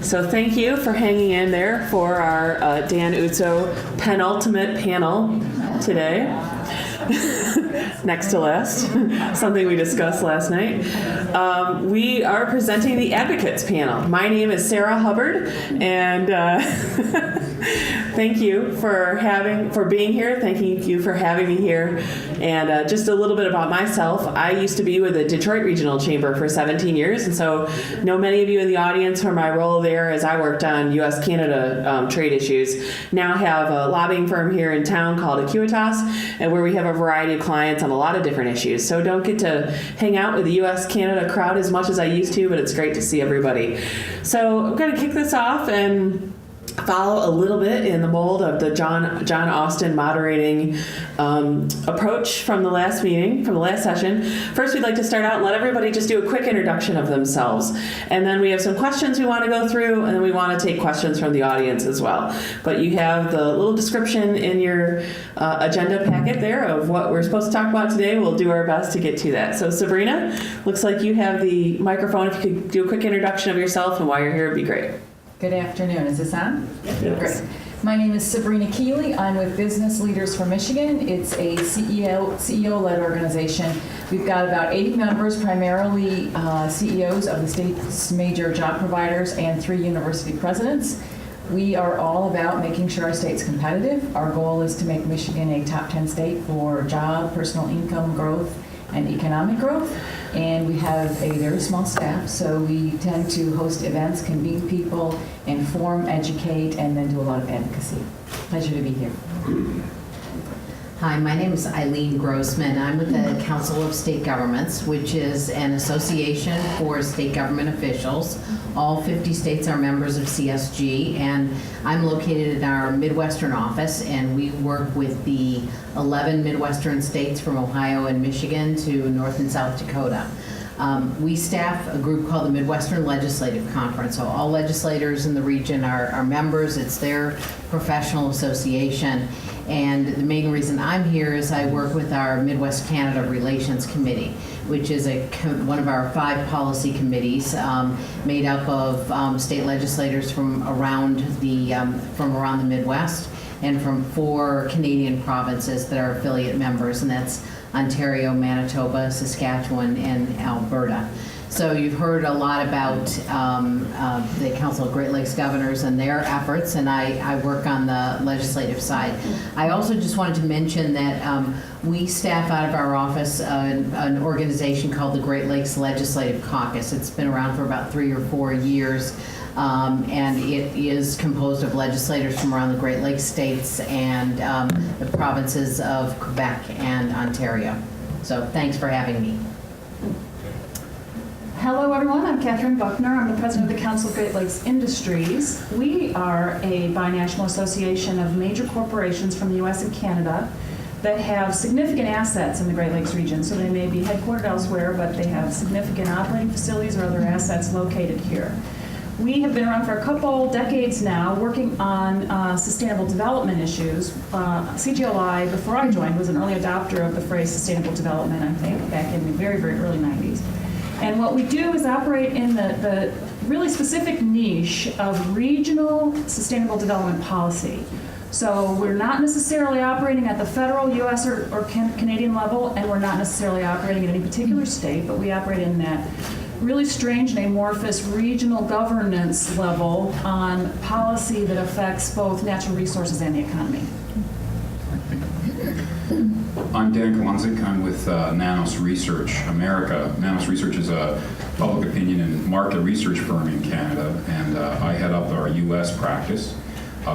So thank you for hanging in there for our Dan Uzzo penultimate panel today. Next to last, something we discussed last night. We are presenting the Advocates panel. My name is Sarah Hubbard, and thank you for being here. Thank you for having me here. And just a little bit about myself. I used to be with the Detroit Regional Chamber for 17 years, and so know many of you in the audience from my role there as I worked on U.S.-Canada trade issues. Now have a lobbying firm here in town called Acuitas, and where we have a variety of clients on a lot of different issues. So don't get to hang out with the U.S.-Canada crowd as much as I used to, but it's great to see everybody. So I'm going to kick this off and follow a little bit in the mold of the John Austin moderating approach from the last meeting, from the last session. First, we'd like to start out and let everybody just do a quick introduction of themselves. And then we have some questions we want to go through, and then we want to take questions from the audience as well. But you have the little description in your agenda packet there of what we're supposed to talk about today. We'll do our best to get to that. So Sabrina, looks like you have the microphone. If you could do a quick introduction of yourself and why you're here, it'd be great. Good afternoon. Is this on? Yes. Great. My name is Sabrina Keeley. I'm with Business Leaders for Michigan. It's a CEO-led organization. We've got about 80 members, primarily CEOs of the state's major job providers and 3 university presidents. We are all about making sure our state's competitive. Our goal is to make Michigan a top 10 state for job, personal income growth, and economic growth. And we have a very small staff, so we tend to host events, convene people, inform, educate, and then do a lot of advocacy. Pleasure to be here. Hi, my name is Eileen Grossman. I'm with the Council of State Governments, which is an association for state government officials. All 50 states are members of CSG, and I'm located in our Midwestern office, and we work with the 11 Midwestern states from Ohio and Michigan to North and South Dakota. We staff a group called the Midwestern Legislative Conference. So all legislators in the region are members. It's their professional association. And the main reason I'm here is I work with our Midwest Canada Relations Committee, which is one of our 5 policy committees made up of state legislators from around the Midwest and from 4 Canadian provinces that are affiliate members, and that's Ontario, Manitoba, Saskatchewan, and Alberta. So you've heard a lot about the Council of Great Lakes Governors and their efforts, and I work on the legislative side. I also just wanted to mention that we staff out of our office an organization called the Great Lakes Legislative Caucus. It's been around for about 3 or 4 years, and it is composed of legislators from around the Great Lakes states and the provinces of Quebec and Ontario. So thanks for having me. Hello everyone, I'm Catherine Buckner. I'm the president of the Council of Great Lakes Industries. We are a binational association of major corporations from the US and Canada that have significant assets in the Great Lakes region. So they may be headquartered elsewhere, but they have significant operating facilities or other assets located here. We have been around for a couple decades now working on sustainable development issues. CGLI, before I joined, was an early adopter of the phrase sustainable development, I think, back in the very, very early 90s. And what we do is operate in the really specific niche of regional sustainable development policy. So we're not necessarily operating at the federal, US, or Canadian level, and we're not necessarily operating at any particular state, but we operate in that really strange and amorphous regional governance level on policy that affects both natural resources and the economy. I'm Dan Kolunczyk. I'm with Nanos Research America. Nanos Research is a public opinion and market research firm in Canada, and I head up our U.S. practice.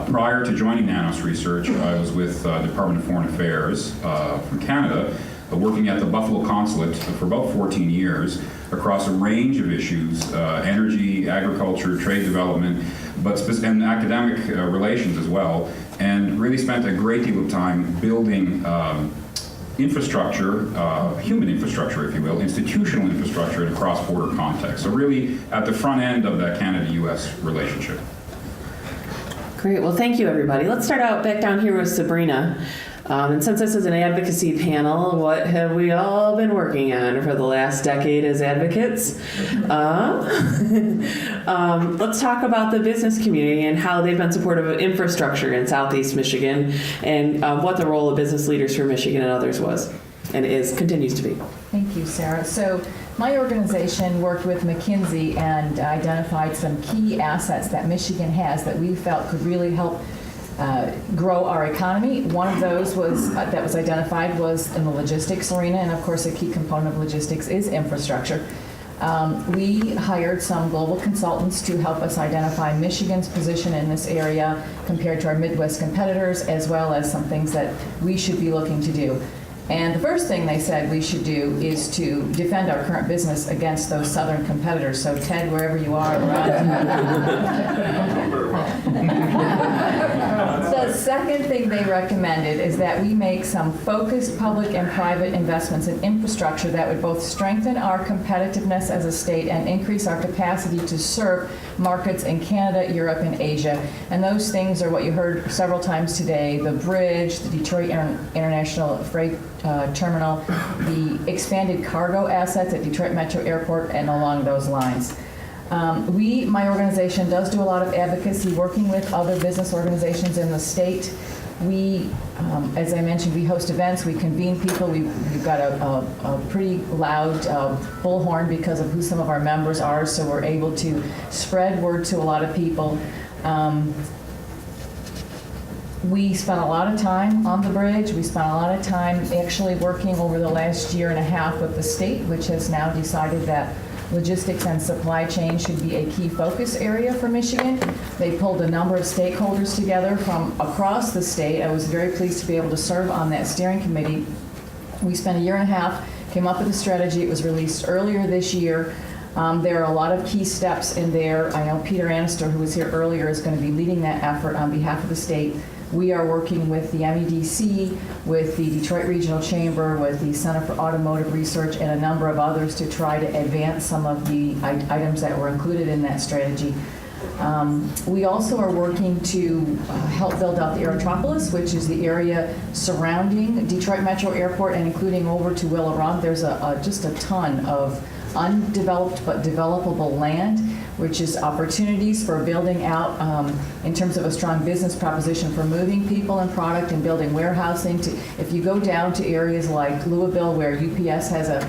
Prior to joining Nanos Research, I was with Department of Foreign Affairs from Canada, working at the Buffalo Consulate for about 14 years across a range of issues, energy, agriculture, trade development, and academic relations as well, and really spent a great deal of time building infrastructure, human infrastructure, if you will, institutional infrastructure in a cross-border context. So really at the front end of that Canada-U.S. relationship. Great. Well, thank you, everybody. Let's start out back down here with Sabrina. And since this is an advocacy panel, what have we all been working on for the last decade as advocates? Let's talk about the business community and how they've been supportive of infrastructure in Southeast Michigan, and what the role of Business Leaders for Michigan and others was and continues to be. Thank you, Sarah. So my organization worked with McKinsey and identified some key assets that Michigan has that we felt could really help grow our economy. One of those that was identified was in the logistics arena, and of course a key component of logistics is infrastructure. We hired some global consultants to help us identify Michigan's position in this area compared to our Midwest competitors, as well as some things that we should be looking to do. And the first thing they said we should do is to defend our current business against those southern competitors. So Ted, wherever you are, the second thing they recommended is that we make some focused public and private investments in infrastructure that would both strengthen our competitiveness as a state and increase our capacity to serve markets in Canada, Europe, and Asia. And those things are what you heard several times today: the bridge, the Detroit International Freight Terminal, the expanded cargo assets at Detroit Metro Airport, and along those lines. My organization does do a lot of advocacy, working with other business organizations in the state. We, as I mentioned, we host events, we convene people. We've got a pretty loud bullhorn because of who some of our members are, so we're able to spread word to a lot of people. We spent a lot of time on the bridge. We spent a lot of time actually working over the last year and a half with the state, which has now decided that logistics and supply chain should be a key focus area for Michigan. They pulled a number of stakeholders together from across the state. I was very pleased to be able to serve on that steering committee. We spent a year and a half, came up with a strategy. It was released earlier this year. There are a lot of key steps in there. I know Peter Annister, who was here earlier, is going to be leading that effort on behalf of the state. We are working with the MEDC, with the Detroit Regional Chamber, with the Center for Automotive Research, and a number of others to try to advance some of the items that were included in that strategy. We also are working to help build out the Aerotropolis, which is the area surrounding Detroit Metro Airport and including over to Willow Run. There's just a ton of undeveloped but developable land, which is opportunities for building out in terms of a strong business proposition for moving people and product and building warehousing. If you go down to areas like Louisville, where UPS has a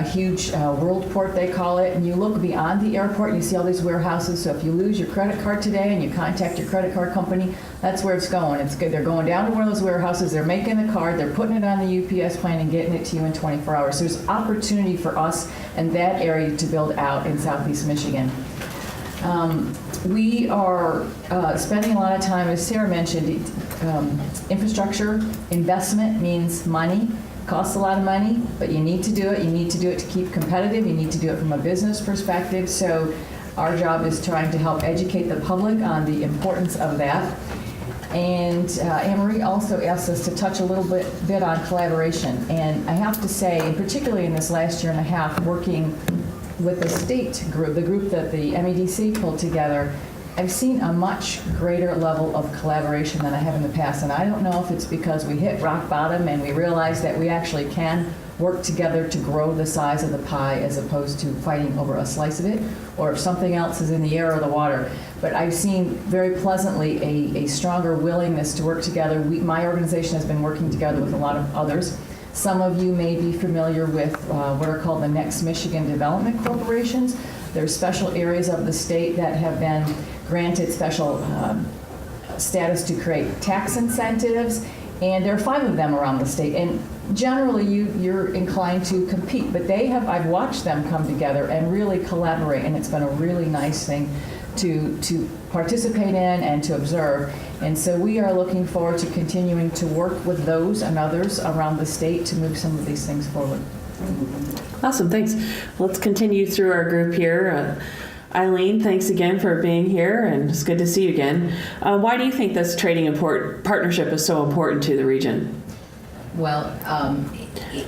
huge world port, they call it, and you look beyond the airport and you see all these warehouses. So if you lose your credit card today and you contact your credit card company, that's where it's going. It's good. They're going down to one of those warehouses, they're making the card, they're putting it on the UPS plane and getting it to you in 24 hours. So there's opportunity for us and that area to build out in Southeast Michigan. We are spending a lot of time, as Sarah mentioned, infrastructure investment means money. Costs a lot of money, but you need to do it. You need to do it to keep competitive. You need to do it from a business perspective. So our job is trying to help educate the public on the importance of that. And Anne-Marie also asked us to touch a little bit on collaboration. And I have to say, and particularly in this last year and a half, working with the state group, the group that the MEDC pulled together, I've seen a much greater level of collaboration than I have in the past. And I don't know if it's because we hit rock bottom and we realized that we actually can work together to grow the size of the pie as opposed to fighting over a slice of it, or if something else is in the air or the water. But I've seen very pleasantly a stronger willingness to work together. My organization has been working together with a lot of others. Some of you may be familiar with what are called the Next Michigan Development Corporations. There's special areas of the state that have been granted special status to create tax incentives, and there are 5 of them around the state. And generally, you're inclined to compete, but I've watched them come together and really collaborate, and it's been a really nice thing to participate in and to observe. And so we are looking forward to continuing to work with those and others around the state to move some of these things forward. Awesome, thanks. Let's continue through our group here. Eileen, thanks again for being here, and it's good to see you again. Why do you think this trading partnership is so important to the region? Well,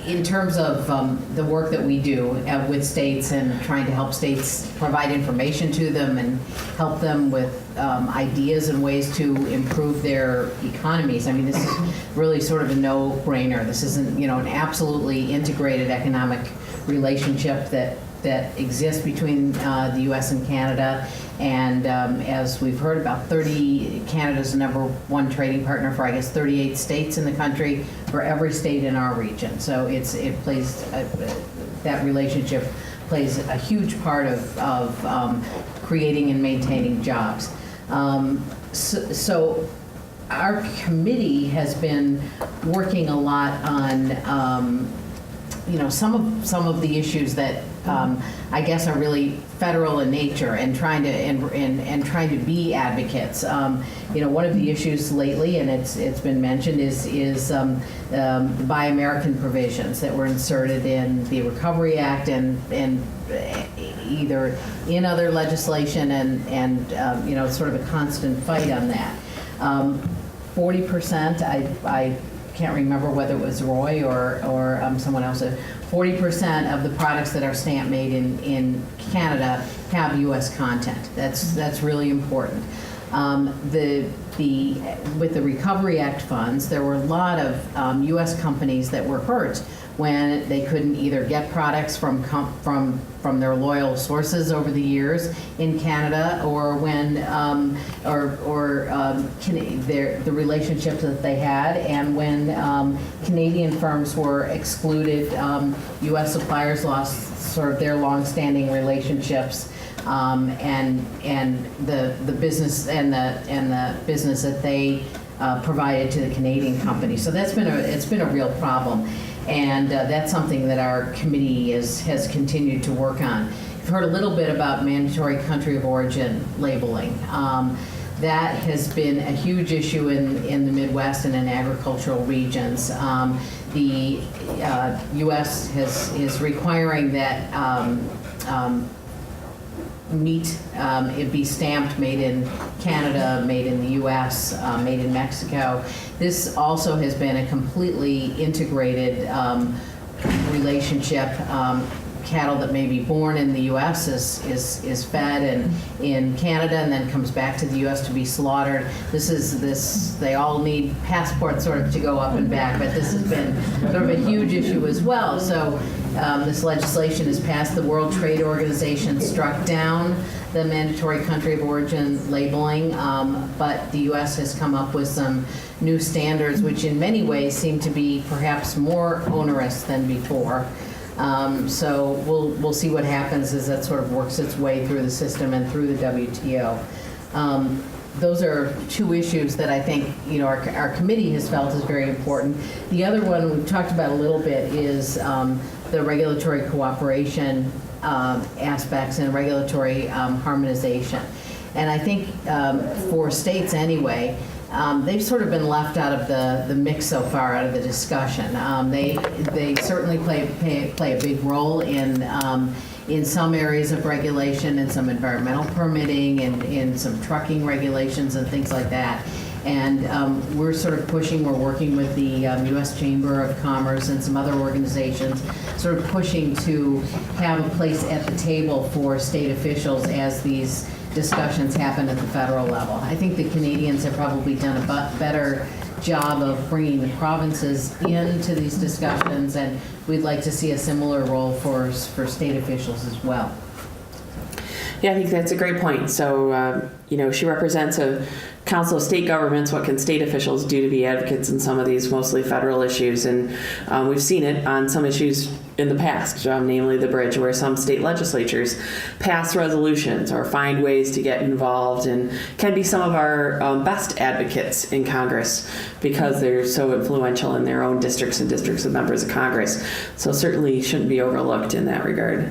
in terms of the work that we do with states and trying to help states provide information to them and help them with ideas and ways to improve their economies, I mean, this is really sort of a no-brainer. This isn't, an absolutely integrated economic relationship that exists between the U.S. and Canada. And as we've heard about, Canada's the number one trading partner for, I guess, 38 states in the country, for every state in our region. So that relationship plays a huge part of creating and maintaining jobs. So our committee has been working a lot on some of the issues that I guess are really federal in nature, and trying to be advocates. One of the issues lately, and it's been mentioned, is the Buy American provisions that were inserted in the Recovery Act and either in other legislation and sort of a constant fight on that. 40%, I can't remember whether it was Roy or someone else, 40% of the products that are stamp made in Canada have U.S. content. That's really important. With the Recovery Act funds, there were a lot of U.S. companies that were hurt when they couldn't either get products from their loyal sources over the years in Canada, or when the relationships that they had, and when Canadian firms were excluded, U.S. suppliers lost sort of their long-standing relationships. And the business and the business that they provided to the Canadian company. So it's been a real problem, and that's something that our committee has continued to work on. You've heard a little bit about mandatory country of origin labeling. That has been a huge issue in the Midwest and in agricultural regions. The U.S. is requiring that meat it be stamped made in Canada, made in the U.S., made in Mexico. This also has been a completely integrated relationship. Cattle that may be born in the U.S. is fed in Canada and then comes back to the U.S. to be slaughtered. They all need passports sort of to go up and back, but this has been sort of a huge issue as well. So this legislation has passed. The World Trade Organization struck down the mandatory country of origin labeling, but the U.S. has come up with some new standards which in many ways seem to be perhaps more onerous than before. So we'll see what happens as that sort of works its way through the system and through the WTO. Those are two issues that I think our committee has felt is very important. The other one we've talked about a little bit is the regulatory cooperation aspects and regulatory harmonization. And I think for states anyway, they've sort of been left out of the mix so far, out of the discussion. They certainly play a big role in some areas of regulation, in some environmental permitting, and in some trucking regulations and things like that. And we're sort of pushing, we're working with the U.S. Chamber of Commerce and some other organizations, sort of pushing to have a place at the table for state officials as these discussions happen at the federal level. I think the Canadians have probably done a better job of bringing the provinces into these discussions, and we'd like to see a similar role for state officials as well. Yeah, I think that's a great point. So, she represents a council of state governments. What can state officials do to be advocates in some of these mostly federal issues? And we've seen it on some issues in the past, namely the bridge, where some state legislatures pass resolutions or find ways to get involved and can be some of our best advocates in Congress because they're so influential in their own districts and districts of members of Congress. So certainly shouldn't be overlooked in that regard.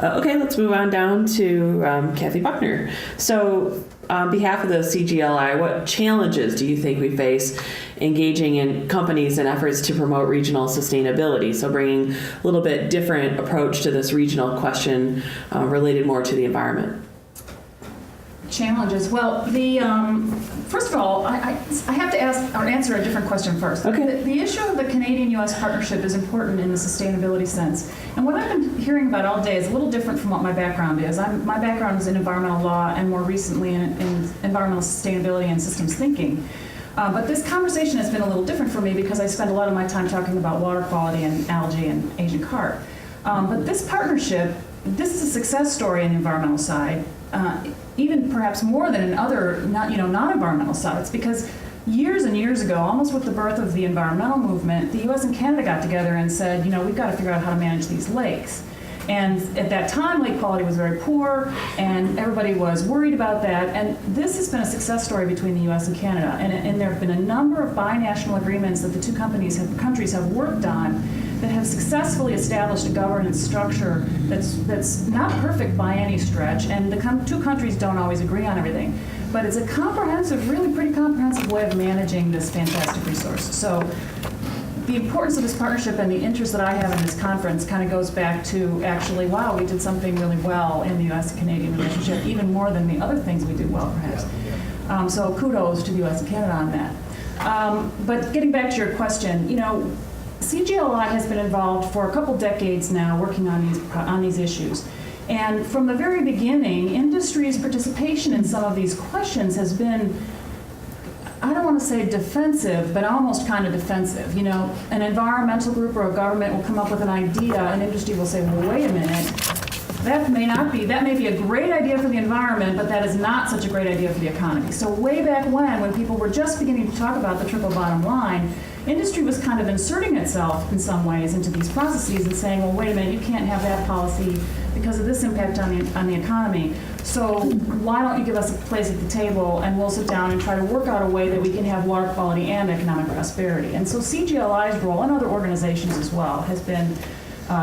Okay, let's move on down to Kathy Buckner. So on behalf of the CGLI, what challenges do you think we face engaging in companies and efforts to promote regional sustainability? So bringing a little bit different approach to this regional question related more to the environment. Challenges. Well, first of all, I have to ask or answer a different question first. Okay. The issue of the Canadian-U.S. partnership is important in the sustainability sense. And what I've been hearing about all day is a little different from what my background is. My background is in environmental law and more recently in environmental sustainability and systems thinking. But this conversation has been a little different for me because I spend a lot of my time talking about water quality and algae and Asian carp. But this partnership, this is a success story on the environmental side. Even perhaps more than in other non-environmental sides, because years and years ago, almost with the birth of the environmental movement, the U.S. and Canada got together and said, we've got to figure out how to manage these lakes. And at that time, lake quality was very poor, and everybody was worried about that. And this has been a success story between the U.S. and Canada. And there have been a number of binational agreements that the two countries have worked on that have successfully established a governance structure that's not perfect by any stretch, and the two countries don't always agree on everything. But it's a comprehensive, really pretty comprehensive way of managing this fantastic resource. So the importance of this partnership and the interest that I have in this conference kind of goes back to actually, wow, we did something really well in the U.S. and Canadian relationship, even more than the other things we did well, perhaps. So kudos to the U.S. and Canada on that. But getting back to your question, CGLI has been involved for a couple decades now working on these issues. And from the very beginning, industry's participation in some of these questions has been, I don't want to say defensive, but almost kind of defensive. An environmental group or a government will come up with an idea, and industry will say, well, wait a minute, that may be a great idea for the environment, but that is not such a great idea for the economy. So way back when people were just beginning to talk about the triple bottom line, industry was kind of inserting itself in some ways into these processes and saying, well, wait a minute, you can't have that policy because of this impact on the economy. So why don't you give us a place at the table and we'll sit down and try to work out a way that we can have water quality and economic prosperity. And so CGLI's role, and other organizations as well, has been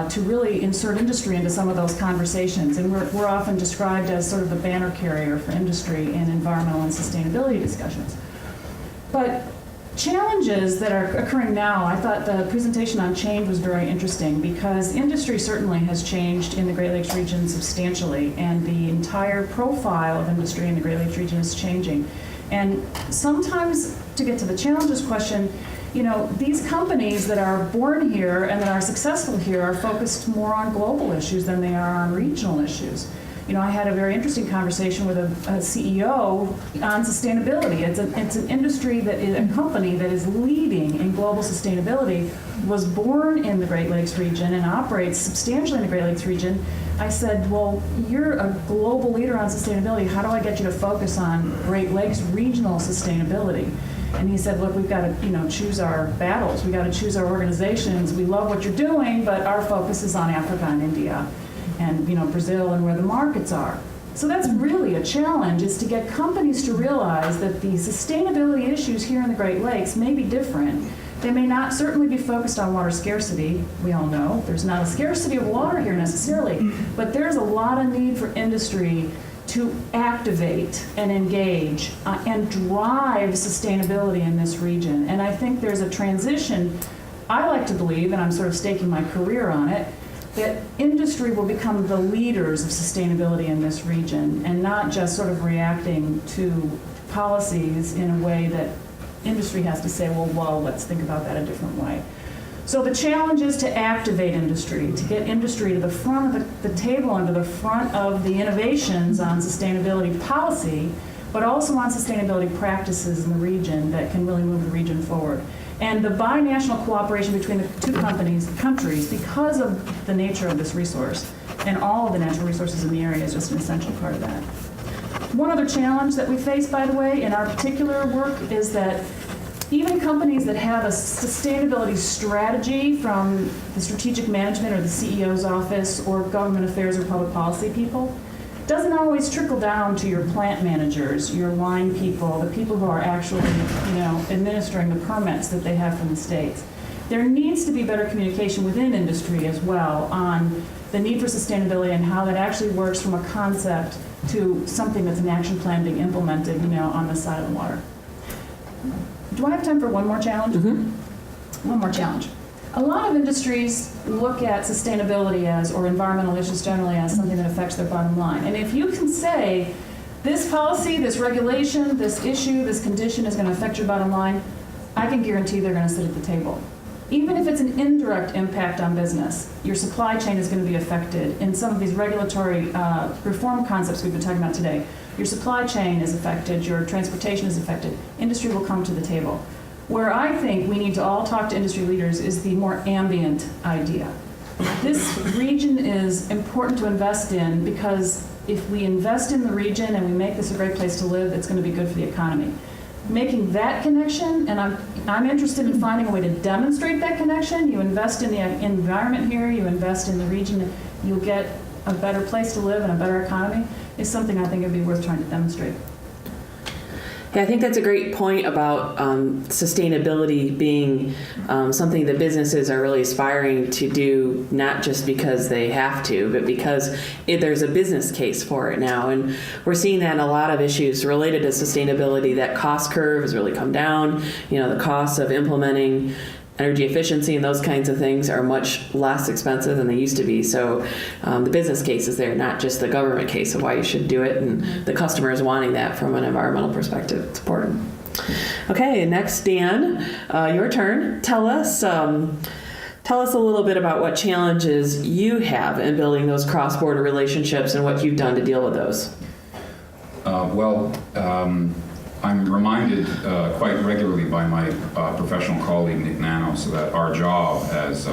to really insert industry into some of those conversations. And we're often described as sort of the banner carrier for industry in environmental and sustainability discussions. But challenges that are occurring now, I thought the presentation on change was very interesting because industry certainly has changed in the Great Lakes region substantially, and the entire profile of industry in the Great Lakes region is changing. And sometimes, to get to the challenges question, these companies that are born here and that are successful here are focused more on global issues than they are on regional issues. I had a very interesting conversation with a CEO on sustainability. It's an industry that is a company that is leading in global sustainability, was born in the Great Lakes region and operates substantially in the Great Lakes region. I said, well, you're a global leader on sustainability. How do I get you to focus on Great Lakes regional sustainability? And he said, look, we've got to, choose our battles. We've got to choose our organizations. We love what you're doing, but our focus is on Africa and India and Brazil and where the markets are. So that's really a challenge, is to get companies to realize that the sustainability issues here in the Great Lakes may be different. They may not certainly be focused on water scarcity. We all know there's not a scarcity of water here necessarily, but there's a lot of need for industry to activate and engage and drive sustainability in this region. And I think there's a transition, I like to believe, and I'm sort of staking my career on it, that industry will become the leaders of sustainability in this region and not just sort of reacting to policies in a way that industry has to say, well, let's think about that a different way. So the challenge is to activate industry, to get industry to the front of the table and to the front of the innovations on sustainability policy, but also on sustainability practices in the region that can really move the region forward. And the binational cooperation between the two countries, because of the nature of this resource and all of the natural resources in the area, is just an essential part of that. One other challenge that we face, by the way, in our particular work is that even companies that have a sustainability strategy from the strategic management or the CEO's office or government affairs or public policy people, doesn't always trickle down to your plant managers, your line people, the people who are actually, administering the permits that they have from the states. There needs to be better communication within industry as well on the need for sustainability and how that actually works from a concept to something that's an action plan being implemented, on the side of the water. Do I have time for one more challenge? Mm-hmm. One more challenge. A lot of industries look at sustainability or environmental issues generally as something that affects their bottom line. And if you can say this policy, this regulation, this issue, this condition is going to affect your bottom line, I can guarantee they're going to sit at the table. Even if it's an indirect impact on business, your supply chain is going to be affected. In some of these regulatory reform concepts we've been talking about today, your supply chain is affected, your transportation is affected. Industry will come to the table. Where I think we need to all talk to industry leaders is the more ambient idea. This region is important to invest in because if we invest in the region and we make this a great place to live, it's going to be good for the economy. Making that connection, and I'm interested in finding a way to demonstrate that connection. You invest in the environment here, you invest in the region, you'll get a better place to live and a better economy, is something I think would be worth trying to demonstrate. Yeah, I think that's a great point about sustainability being something that businesses are really aspiring to do, not just because they have to, but because there's a business case for it now. And we're seeing that in a lot of issues related to sustainability. That cost curve has really come down. You know, the costs of implementing energy efficiency and those kinds of things are much less expensive than they used to be. So the business case is there, not just the government case of why you should do it, and the customers wanting that from an environmental perspective. It's important. Okay, next, Dan, your turn. Tell us a little bit about what challenges you have in building those cross-border relationships and what you've done to deal with those. I'm reminded quite regularly by my professional colleague Nick Nanos that our job as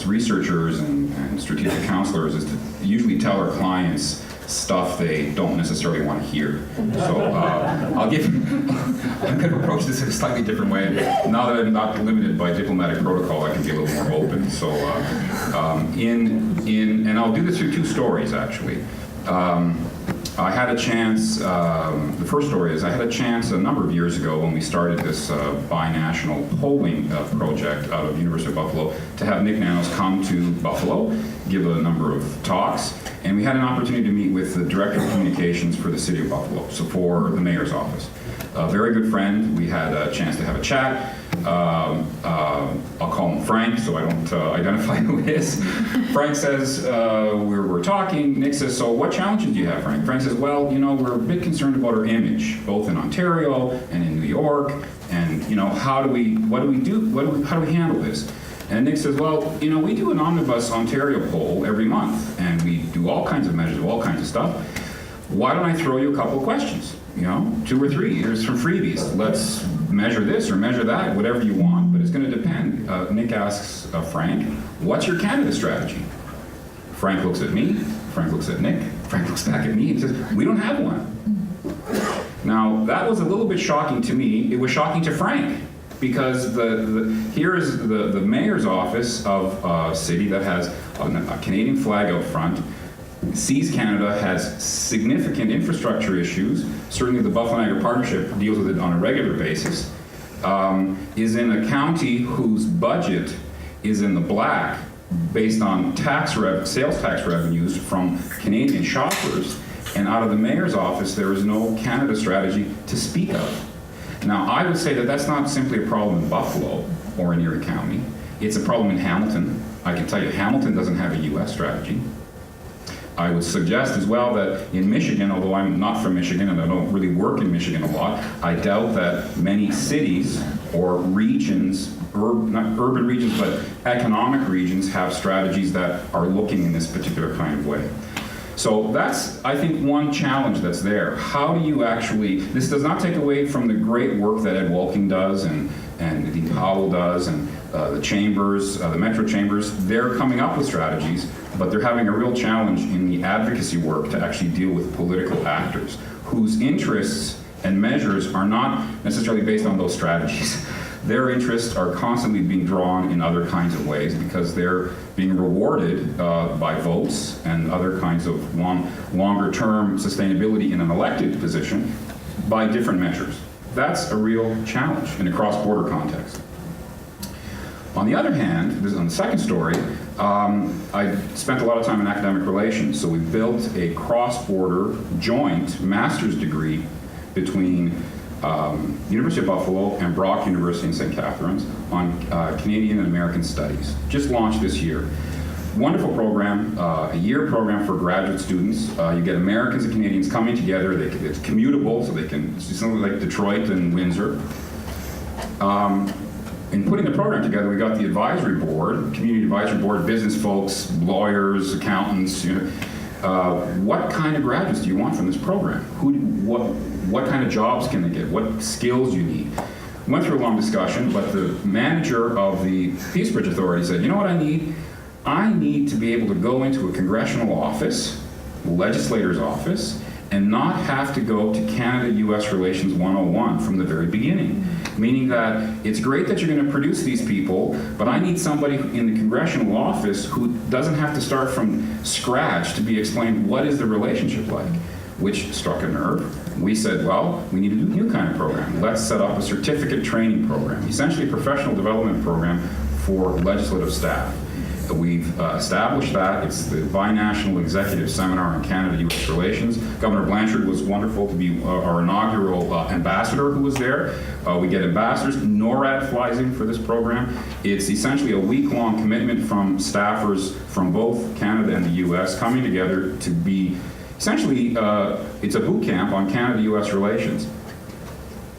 researchers and strategic counselors is to usually tell our clients stuff they don't necessarily want to hear. So I'm going to approach this in a slightly different way. Now that I'm not limited by diplomatic protocol, I can be a little more open. So and I'll do this through two stories actually. I had a chance, the first story is I had a chance a number of years ago when we started this binational polling project out of the University of Buffalo to have Nick Nanos come to Buffalo, give a number of talks, and we had an opportunity to meet with the Director of Communications for the City of Buffalo, so for the Mayor's office. A very good friend. We had a chance to have a chat. I'll call him Frank so I don't identify who it is. Frank says, we're talking. What challenges do you have, Frank? Frank says, well, we're a bit concerned about our image, both in Ontario and in New York, and, how do we handle this? And Nick says, well, we do an Omnibus Ontario poll every month, and we do all kinds of measures, all kinds of stuff. Why don't I throw you a couple of questions? 2 or 3. Here's some freebies. Let's measure this or measure that, whatever you want, but it's going to depend. Nick asks Frank, what's your Canada strategy? Frank looks at me, Frank looks at Nick, Frank looks back at me and says, we don't have one. Now, that was a little bit shocking to me. It was shocking to Frank because here is the mayor's office of a city that has a Canadian flag out front, sees Canada has significant infrastructure issues. Certainly the Buffalo Niagara Partnership deals with it on a regular basis. Is in a county whose budget is in the black based on sales tax revenues from Canadian shoppers. And out of the mayor's office, there is no Canada strategy to speak of. Now, I would say that that's not simply a problem in Buffalo or in Erie County. It's a problem in Hamilton. I can tell you Hamilton doesn't have a U.S. strategy. I would suggest as well that in Michigan, although I'm not from Michigan and I don't really work in Michigan a lot, I doubt that many cities or regions, not urban regions, but economic regions have strategies that are looking in this particular kind of way. So that's, I think, one challenge that's there. How do you actually, this does not take away from the great work that Ed Wolking does and Dean Powell does and the chambers, the metro chambers. They're coming up with strategies, but they're having a real challenge in the advocacy work to actually deal with political actors whose interests and measures are not necessarily based on those strategies. Their interests are constantly being drawn in other kinds of ways because they're being rewarded by votes and other kinds of longer-term sustainability in an elected position by different measures. That's a real challenge in a cross-border context. On the other hand, this is on the second story, I spent a lot of time in academic relations, so we built a cross-border joint master's degree between University of Buffalo and Brock University in St. Catharines on Canadian and American studies. Just launched this year. Wonderful program, a year program for graduate students. You get Americans and Canadians coming together. It's commutable, so they can, it's something like Detroit and Windsor. In putting the program together, we got the advisory board, community advisory board, business folks, lawyers, accountants. What kind of graduates do you want from this program? What kind of jobs can they get? What skills do you need? Went through a long discussion, but the manager of the Peace Bridge Authority said, you know what I need? I need to be able to go into a congressional office, legislator's office, and not have to go to Canada-U.S. Relations 101 from the very beginning. Meaning that it's great that you're going to produce these people, but I need somebody in the congressional office who doesn't have to start from scratch to be explained what is the relationship like, which struck a nerve. We said, well, we need a new kind of program. Let's set up a certificate training program, essentially a professional development program for legislative staff. We've established that. It's the Binational Executive Seminar on Canada-U.S. Relations. Governor Blanchard was wonderful to be our inaugural ambassador who was there. We get ambassadors. NORAD flies in for this program. It's essentially a week-long commitment from staffers from both Canada and the U.S. coming together to be, essentially, it's a boot camp on Canada-U.S. relations.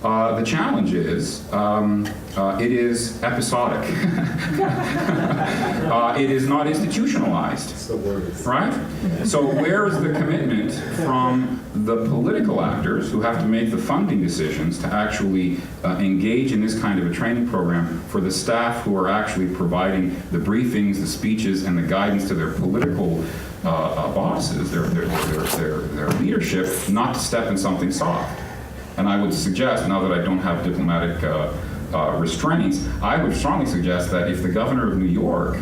The challenge is, it is episodic. It is not institutionalized, right? So where is the commitment from the political actors who have to make the funding decisions to actually engage in this kind of a training program for the staff who are actually providing the briefings, the speeches, and the guidance to their political bosses, their leadership, not to step in something soft? And I would suggest, now that I don't have diplomatic restraints, I would strongly suggest that if the governor of New York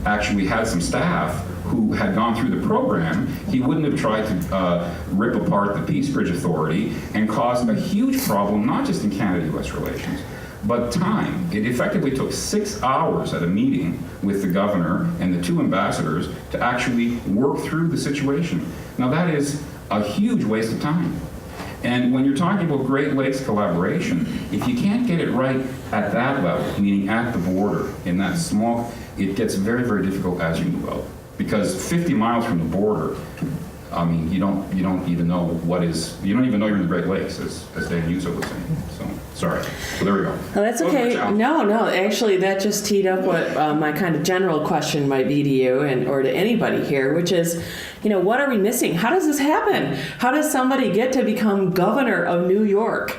actually had some staff who had gone through the program, he wouldn't have tried to rip apart the Peace Bridge Authority and cause a huge problem, not just in Canada-U.S. relations, but time. It effectively took 6 hours at a meeting with the governor and the two ambassadors to actually work through the situation. Now that is a huge waste of time. And when you're talking about Great Lakes collaboration, if you can't get it right at that level, meaning at the border, in that small, it gets very, very difficult as you move out. Because 50 miles from the border, I mean, you don't even know you don't even know you're in the Great Lakes, as Dan Yuso was saying. So, sorry. So there we go. Oh, that's okay. No, actually, that just teed up what my kind of general question might be to you or to anybody here, which is, what are we missing? How does this happen? How does somebody get to become governor of New York?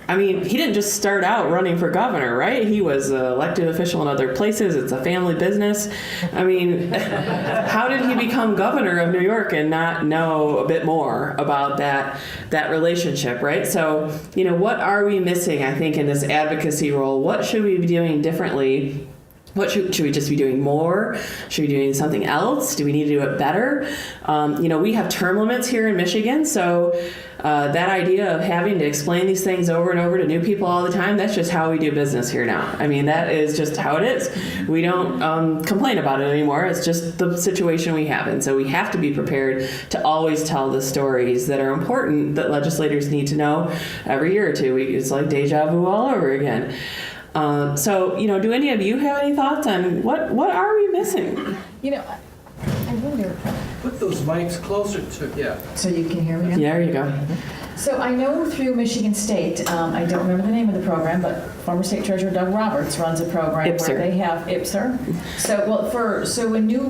I mean, he didn't just start out running for governor, right? He was an elected official in other places. It's a family business. I mean, how did he become governor of New York and not know a bit more about that relationship, right? So, what are we missing, I think, in this advocacy role? What should we be doing differently? What should we just be doing more? Should we be doing something else? Do we need to do it better? We have term limits here in Michigan, so that idea of having to explain these things over and over to new people all the time, that's just how we do business here now. I mean, that is just how it is. We don't complain about it anymore. It's just the situation we have. And so we have to be prepared to always tell the stories that are important that legislators need to know every year or two. It's like deja vu all over again. So, do any of you have any thoughts on what are we missing? I wonder. Put those mics closer to, yeah. So you can hear me now? Yeah, there you go. So I know through Michigan State, I don't remember the name of the program, but former State Treasurer Doug Roberts runs a program where they have IPSR. So when new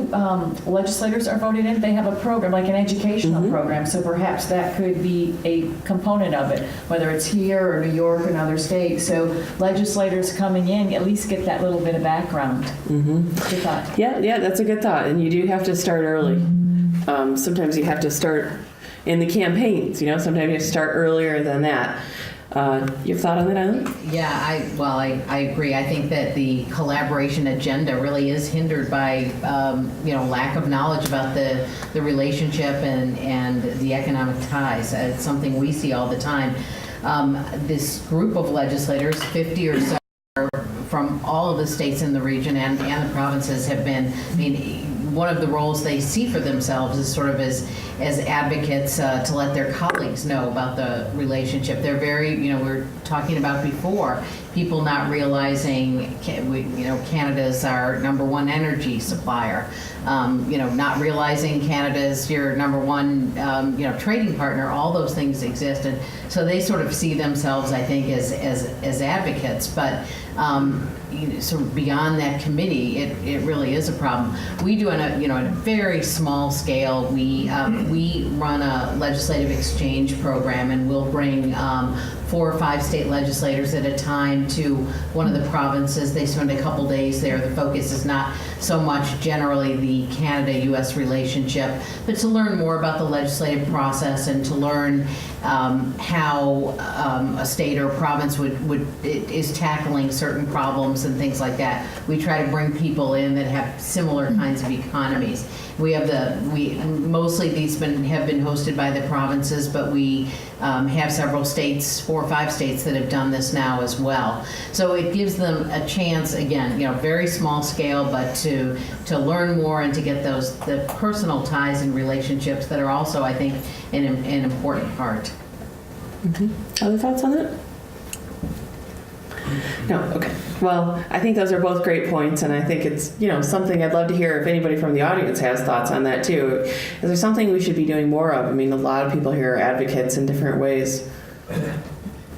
legislators are voted in, they have a program, like an educational program. So perhaps that could be a component of it, whether it's here or New York or another state. So legislators coming in at least get that little bit of background. What's your thought? Yeah, that's a good thought. And you do have to start early. Sometimes you have to start in the campaigns, sometimes you have to start earlier than that. Your thought on that, Eileen? Yeah, I agree. I think that the collaboration agenda really is hindered by, lack of knowledge about the relationship and the economic ties. It's something we see all the time. This group of legislators, 50 or so, from all of the states in the region and the provinces have been, one of the roles they see for themselves is sort of as advocates to let their colleagues know about the relationship. They're very, we were talking about before, people not realizing, Canada's our #1 energy supplier. Not realizing Canada's your #1, trading partner. All those things exist, and so they sort of see themselves, I think, as advocates. But sort of beyond that committee, it really is a problem. We do on a very small scale. We run a legislative exchange program, and we'll bring 4 or 5 state legislators at a time to one of the provinces. They spend a couple days there. The focus is not so much generally the Canada-U.S. relationship, but to learn more about the legislative process and to learn how a state or province is tackling certain problems and things like that. We try to bring people in that have similar kinds of economies. Mostly these have been hosted by the provinces, but we have several states, 4 or 5 states that have done this now as well. So it gives them a chance, again, very small scale, but to learn more and to get the personal ties and relationships that are also, I think, an important part. Other thoughts on that? No, okay. Well, I think those are both great points, and I think it's something I'd love to hear if anybody from the audience has thoughts on that too. Is there something we should be doing more of? I mean, a lot of people here are advocates in different ways.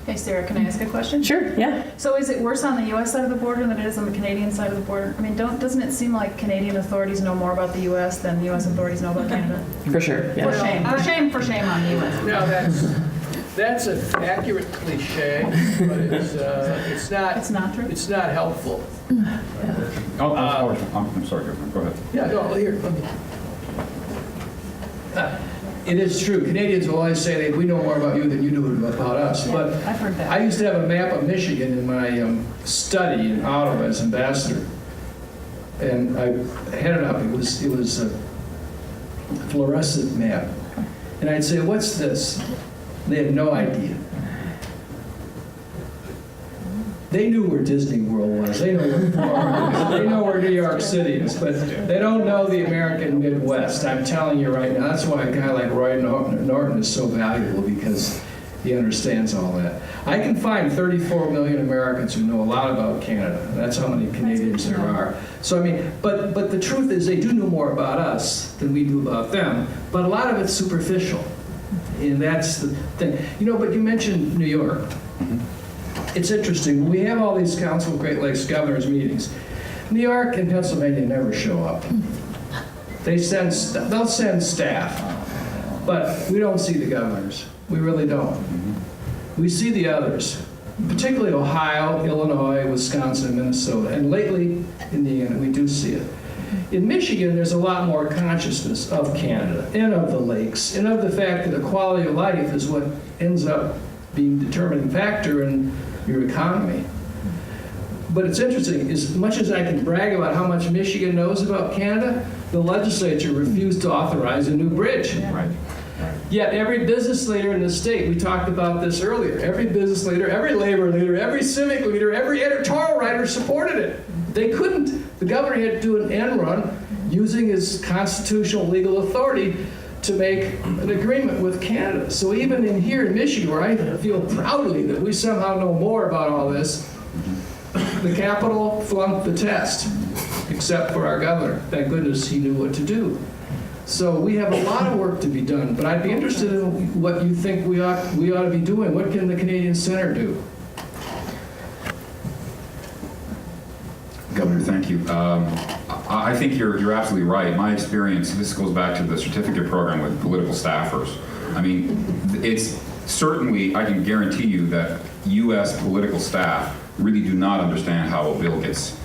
Hey, Sarah, can I ask a question? Sure, yeah. So is it worse on the U.S. side of the border than it is on the Canadian side of the border? I mean, doesn't it seem like Canadian authorities know more about the U.S. than the U.S. authorities know about Canada? For sure, For yeah. shame on the U.S. No, that's an accurate cliche, but it's not. It's not true? It's not helpful. I'm sorry, go ahead. Yeah, no, here. It is true. Canadians will always say that we know more about you than you do about us. Yeah, But I've heard that. I used to have a map of Michigan in my study in Ottawa as ambassador, and I had it up. It was a fluorescent map, and I'd say, "What's this?" They had no idea. They knew where Disney World was. They know where Florida is. They know where New York City is, but they don't know the American Midwest. I'm telling you right now. That's why a guy like Roy Norton is so valuable, because he understands all that. I can find 34 million Americans who know a lot about Canada. That's how many Canadians there are. So I mean, but the truth is, they do know more about us than we do about them. But a lot of it's superficial. And that's the thing. But you mentioned New York. It's interesting. When we have all these Council of Great Lakes governors meetings, New York and Pennsylvania never show up. They'll send staff, but we don't see the governors. We really don't. We see the others, particularly Ohio, Illinois, Wisconsin, Minnesota, and lately, Indiana, we do see it. In Michigan, there's a lot more consciousness of Canada and of the lakes and of the fact that the quality of life is what ends up being the determining factor in your economy. But it's interesting, as much as I can brag about how much Michigan knows about Canada, the legislature refused to authorize a new bridge. Right. Yet every business leader in the state, we talked about this earlier, every business leader, every labor leader, every civic leader, every editorial writer supported it. They couldn't. The governor had to do an end run using his constitutional legal authority to make an agreement with Canada. So even here in Michigan, where I feel proudly that we somehow know more about all this, the Capitol flunked the test, except for our governor. Thank goodness he knew what to do. So we have a lot of work to be done, but I'd be interested in what you think we ought to be doing. What can the Canadian Center do? Governor, thank you. I think you're absolutely right. My experience, this goes back to the certificate program with political staffers. I mean, it's certainly, I can guarantee you that U.S. political staff really do not understand how a bill gets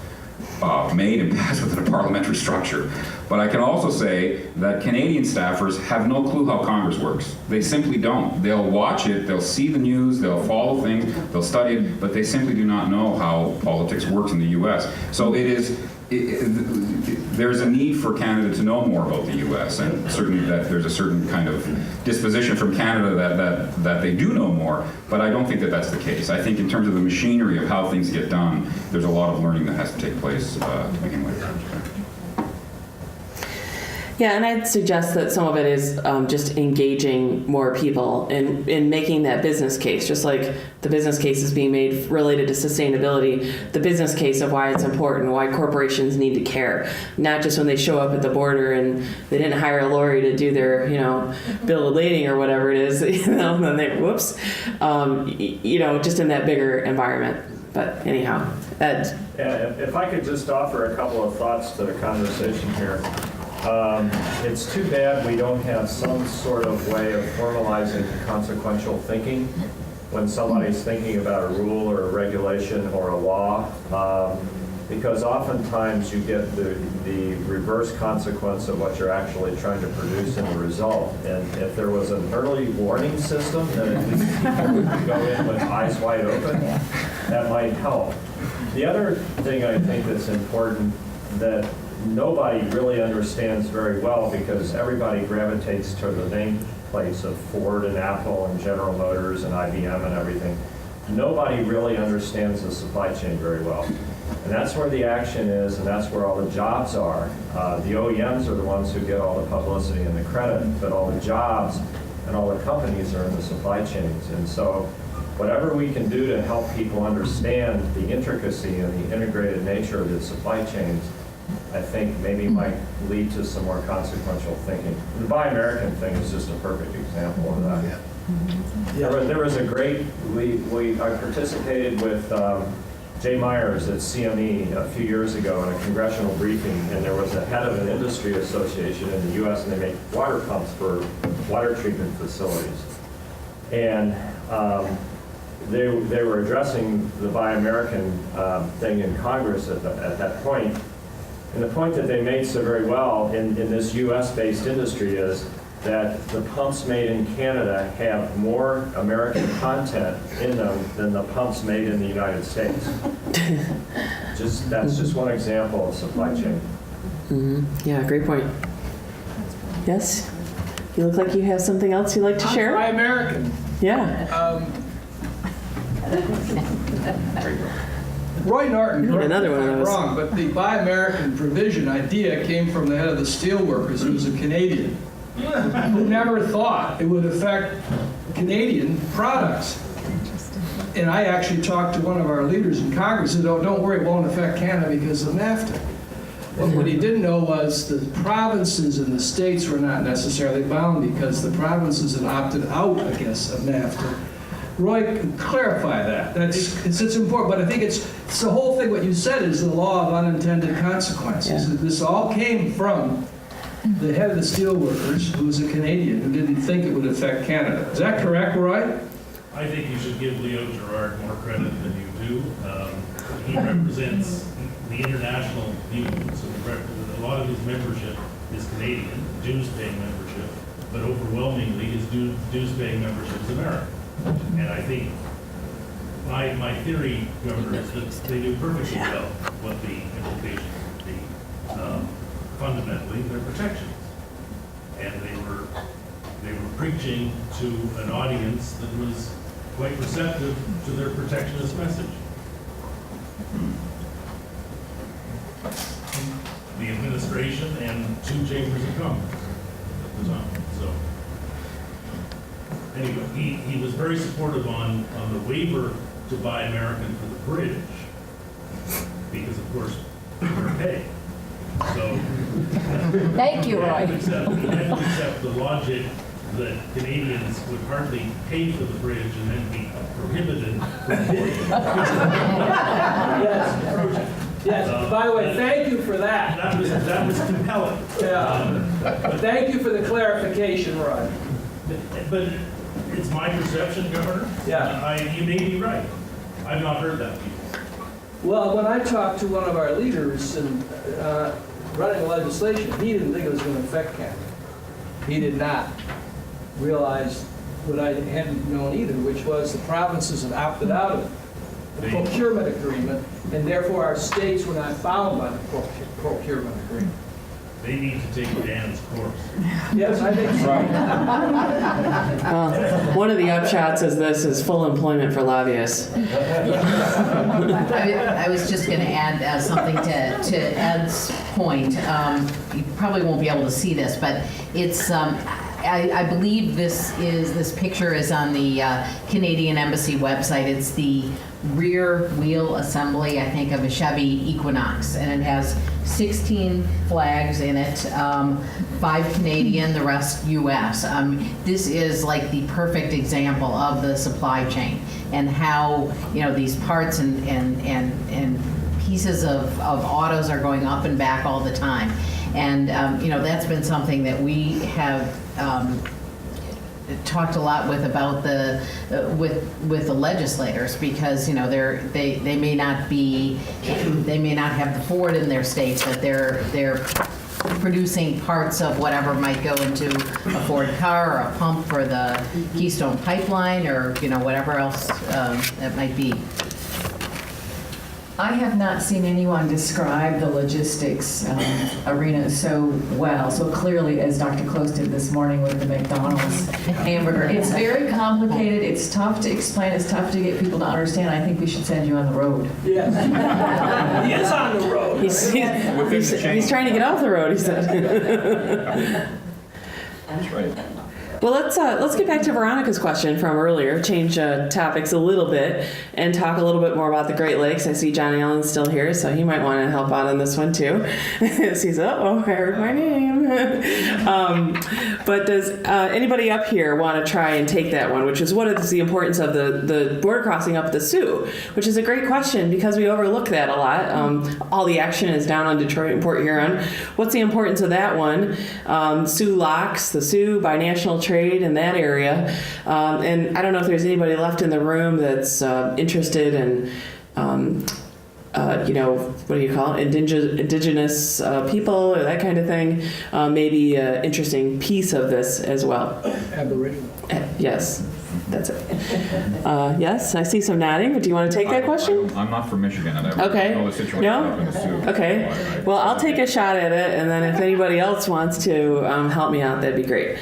made and passed within a parliamentary structure. But I can also say that Canadian staffers have no clue how Congress works. They simply don't. They'll watch it, they'll see the news, they'll follow things, they'll study it, but they simply do not know how politics works in the U.S. So there's a need for Canada to know more about the U.S. and certainly that there's a certain kind of disposition from Canada that they do know more, but I don't think that that's the case. I think in terms of the machinery of how things get done, there's a lot of learning that has to take place to begin with. Yeah, and I'd suggest that some of it is just engaging more people in making that business case, just like the business case is being made related to sustainability, the business case of why it's important, why corporations need to care, not just when they show up at the border and they didn't hire a lawyer to do their, bill of lading or whatever it is, and then they, whoops, just in that bigger environment. But anyhow, Ed. Yeah, if I could just offer a couple of thoughts to the conversation here. It's too bad we don't have some sort of way of formalizing consequential thinking when somebody's thinking about a rule or a regulation or a law, because oftentimes you get the reverse consequence of what you're actually trying to produce in the result. And if there was an early warning system, then at least people would go in with eyes wide open, that might help. The other thing I think that's important that nobody really understands very well, because everybody gravitates to the nameplates of Ford and Apple and General Motors and IBM and everything. Nobody really understands the supply chain very well. And that's where the action is, and that's where all the jobs are. The OEMs are the ones who get all the publicity and the credit, but all the jobs and all the companies are in the supply chains. And so whatever we can do to help people understand the intricacy and the integrated nature of the supply chains, I think maybe might lead to some more consequential thinking. The Buy American thing is just a perfect example of that. There was a great, I participated with Jay Myers at CME a few years ago in a congressional briefing, and there was a head of an industry association in the U.S., and they make water pumps for water treatment facilities. And they were addressing the Buy American thing in Congress at that point. And the point that they made so very well in this U.S.-based industry is that the pumps made in Canada have more American content in them than the pumps made in the United States. That's just one example of supply chain. Mm-hmm. Yeah, great point. Yes? You look like you have something else you'd like to share? Buy American. Yeah. Roy Norton, correct me another if one of I'm those. wrong, but the Buy American provision idea came from the head of the steelworkers, who was a Canadian, who never thought it would affect Canadian products. And I actually talked to one of our leaders in Congress and said, don't worry, it won't affect Canada because of NAFTA. But what he didn't know was the provinces and the states were not necessarily bound, because the provinces had opted out, I guess, of NAFTA. Roy, clarify that. It's important, but I think it's the whole thing. What you said is the law of unintended consequences. Yeah. This all came from the head of the steelworkers, who was a Canadian, who didn't think it would affect Canada. Is that correct, Roy? I think you should give Leo Gerard more credit than you do. He represents the international view, so a lot of his membership is Canadian, dues-paying membership, but overwhelmingly his dues-paying membership is American. And I think my theory, Governor, is that they knew perfectly well what the implications would be. Fundamentally, they're protections, and they were preaching to an audience that was quite receptive to their protectionist message. The administration and two chambers of Congress at the time. So anyway, he was very supportive on the waiver to Buy American for the bridge, because of course we're paying. So Thank you, he had Roy. to accept the logic that Canadians would hardly pay for the bridge and then be prohibited from bidding. Yes. By the way, thank you for that. That was compelling. But thank you for the clarification, Roy. But it's my perception, Governor. Yeah. You may be right. I've not heard that before. Well, when I talked to one of our leaders in running legislation, he didn't think it was going to affect Canada. He did not realize what I hadn't known either, which was the provinces had opted out of the procurement agreement, and therefore our states were not bound by the procurement agreement. they need to take Dan's course. Yes, I think so. One of the upshots is this is full employment for lobbyists. I was just going to add something to Ed's point. You probably won't be able to see this, but it's. I believe this picture is on the Canadian Embassy website. It's the rear wheel assembly, I think, of a Chevy Equinox, and it has 16 flags in it, 5 Canadian, the rest U.S. This is like the perfect example of the supply chain and how these parts and pieces of autos are going up and back all the time, and that's been something that we have. Talked a lot with the legislators, because they may not have the Ford in their states, but they're producing parts of whatever might go into a Ford car or a pump for the Keystone Pipeline or whatever else that might be. I have not seen anyone describe the logistics arena so well, so clearly as Dr. Close did this morning with the McDonald's hamburger. It's very complicated, it's tough to explain, it's tough to get people to understand. I think we should send you on the road. Yes. He is on the road. He's trying to get off the road, he said. That's right. Well, let's get back to Veronica's question from earlier, change topics a little bit, and talk a little bit more about the Great Lakes. I see John Allen's still here, so he might want to help out on this one too. He's, I heard my name. But does anybody up here want to try and take that one, which is what is the importance of the border crossing up the Sioux, which is a great question because we overlook that a lot. All the action is down on Detroit and Port Huron. What's the importance of that one? Sioux locks, the Sioux, binational trade in that area. And I don't know if there's anybody left in the room that's interested in, what do you call it? Indigenous people or that kind of thing. Maybe an interesting piece of this as well. Aboriginal. Yes, that's it. Yes, I see some nodding. Do you want to take that question? I'm not from Michigan. I never Okay. know the situation No? up in the Sioux. Okay. Well, I'll take a shot at it, and then if anybody else wants to help me out, that'd be great.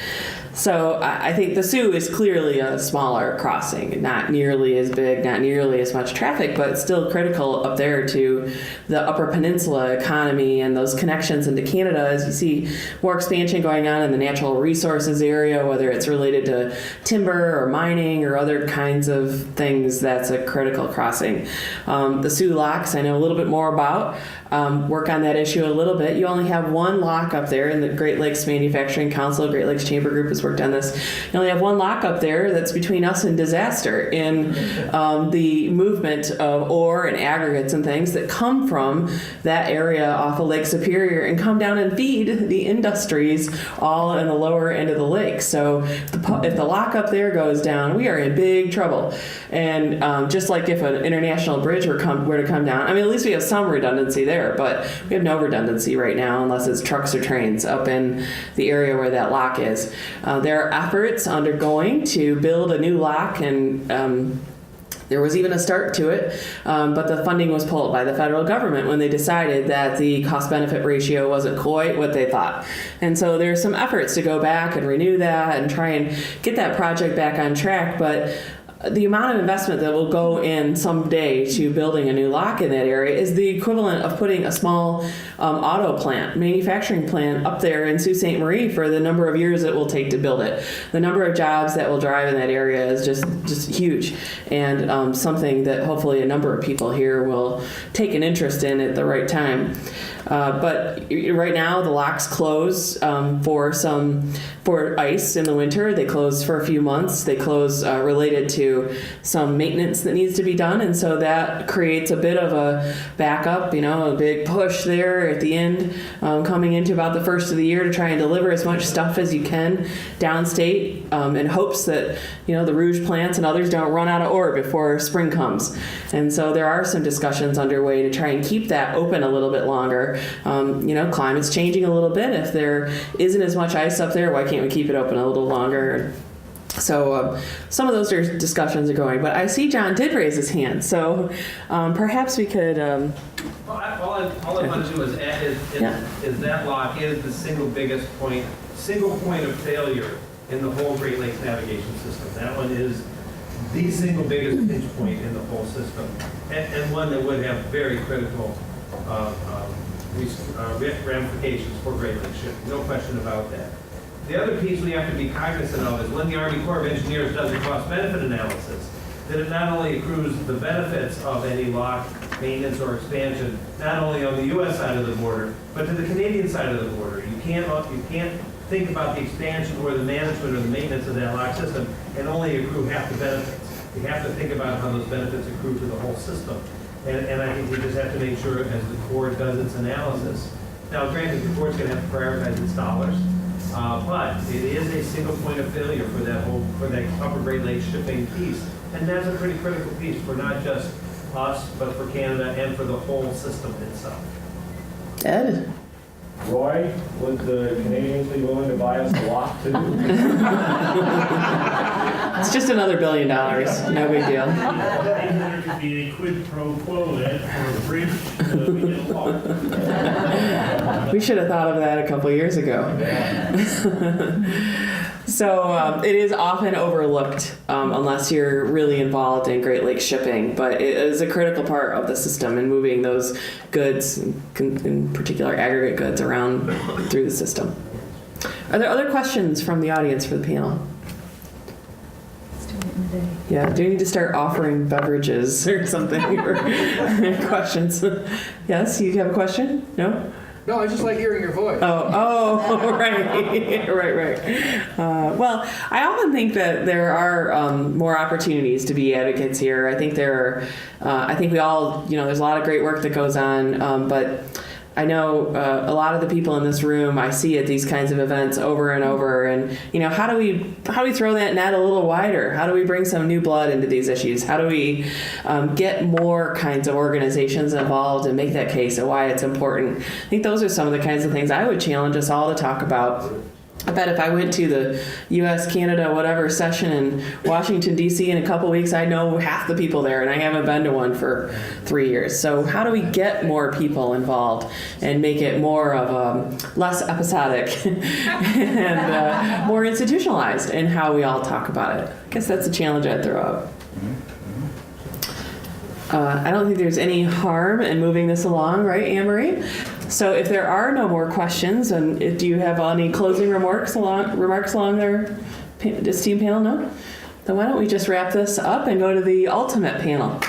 So I think the Sioux is clearly a smaller crossing, not nearly as big, not nearly as much traffic, but still critical up there to the Upper Peninsula economy and those connections into Canada as you see more expansion going on in the natural resources area, whether it's related to timber or mining or other kinds of things. That's a critical crossing. The Sioux locks, I know a little bit more about. Work on that issue a little bit. You only have one lock up there in the Great Lakes Manufacturing Council. Great Lakes Chamber Group has worked on this. You only have one lock up there that's between us and disaster in the movement of ore and aggregates and things that come from that area off of Lake Superior and come down and feed the industries all in the lower end of the lake. So if the lock up there goes down, we are in big trouble. And just like if an international bridge were to come down, I mean, at least we have some redundancy there. But we have no redundancy right now unless it's trucks or trains up in the area where that lock is. There are efforts undergoing to build a new lock, and there was even a start to it, but the funding was pulled by the federal government when they decided that the cost-benefit ratio wasn't quite what they thought. And so there's some efforts to go back and renew that and try and get that project back on track, but the amount of investment that will go in someday to building a new lock in that area is the equivalent of putting a small auto plant, manufacturing plant up there in Sault Ste. Marie for the number of years it will take to build it. The number of jobs that will drive in that area is just huge, and something that hopefully a number of people here will take an interest in at the right time. But right now the locks close for ice in the winter. They close for a few months. They close related to some maintenance that needs to be done, and so that creates a bit of a backup, a big push there at the end, coming into about the first of the year to try and deliver as much stuff as you can downstate, in hopes that the Rouge plants and others don't run out of ore before spring comes. And so there are some discussions underway to try and keep that open a little bit longer. Climate's changing a little bit. If there isn't as much ice up there, why can't we keep it open a little longer? So some of those discussions are going, but I see John did raise his hand, so perhaps we could. Well, all I want to do is add is that lock is the single point of failure in the whole Great Lakes navigation system. That one is the single biggest pinch point in the whole system, and one that would have very critical ramifications for Great Lakes shipping. No question about that. The other piece we have to be cognizant of is when the Army Corps of Engineers does a cost-benefit analysis, that it not only accrues the benefits of any lock maintenance or expansion, not only on the U.S. side of the border, but to the Canadian side of the border. You can't think about the expansion or the management or the maintenance of that lock system and only accrue half the benefits. You have to think about how those benefits accrue to the whole system. And I think we just have to make sure as the Corps does its analysis. Now, granted, the Corps is going to have to prioritize its dollars. But it is a single point of failure for that upper Great Lakes shipping piece. And that's a pretty critical piece for not just us, but for Canada and for the whole system itself. Ed? Roy, would the Canadians be willing to buy us a lock too? It's just another $1 billion. No big deal. There could be a quid pro quo then for a bridge, we get a lock. We should have thought of that a couple years ago. So it is often overlooked unless you're really involved in Great Lakes shipping, but it is a critical part of the system in moving those goods, in particular aggregate goods, around through the system. Are there other questions from the audience for the panel? Yeah, do you need to start offering beverages or something? Or questions? Yes, you have a question? No? No, I just like hearing your voice. Oh, right, right. Well, I often think that there are more opportunities to be advocates here. I think I think we all, there's a lot of great work that goes on, but I know a lot of the people in this room I see at these kinds of events over and over, and how do we throw that net a little wider? How do we bring some new blood into these issues? How do we get more kinds of organizations involved and make that case of why it's important? I think those are some of the kinds of things I would challenge us all to talk about. I bet if I went to the U.S., Canada, whatever session in Washington, D.C. in a couple weeks, I know half the people there, and I haven't been to one for 3 years. So how do we get more people involved and make it more of less episodic and more institutionalized in how we all talk about it? I guess that's a challenge I'd throw out. I don't think there's any harm in moving this along, right, Anne-Marie? So if there are no more questions, and do you have any closing remarks along their esteemed panel? No? Then why don't we just wrap this up and go to the ultimate panel?